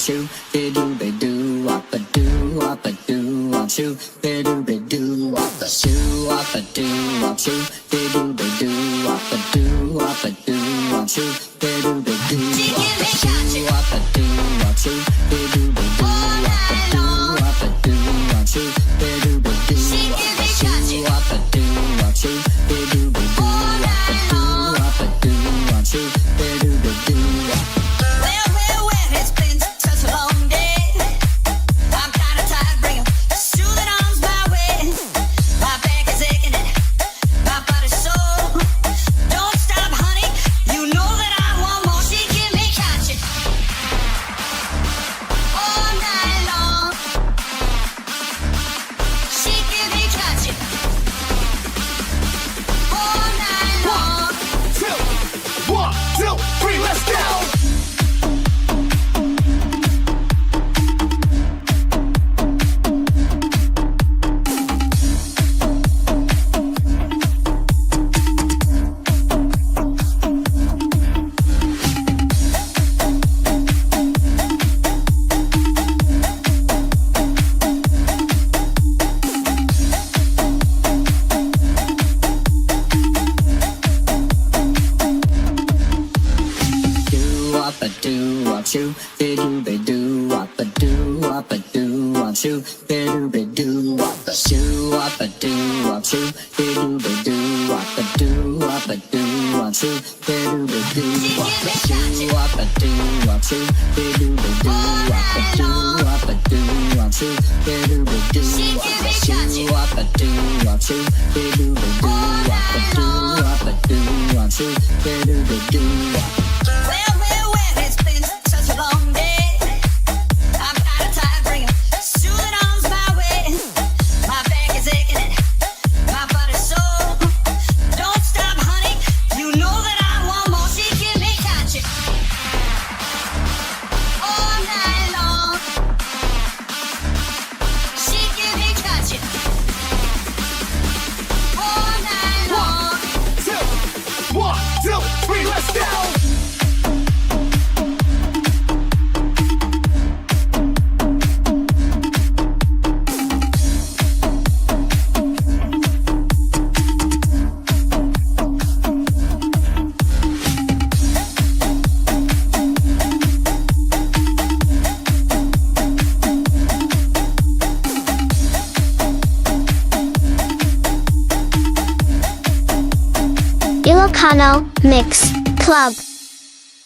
Shoo, be do be do wop a do wop a do wop shoo, be do be do wop a shoo wop a do wop shoo, be do be do wop a do wop a do wop shoo, be do be do wop a shoo wop a do wop shoo, be do be do wop a do wop a do wop shoo, be do be do wop a shoo wop a do wop shoo, be do be do wop a do wop a do wop shoo, be do be do wop. Shoo, be do be do wop a do wop a do wop shoo, be do be do wop a shoo wop a do wop shoo, be do be do wop a do wop a do wop shoo, be do be do wop a shoo wop a do wop shoo, be do be do wop a do wop a do wop shoo, be do be do wop a shoo wop a do wop shoo, be do be do wop a do wop a do wop shoo, be do be do wop. Ilocano Mix Club.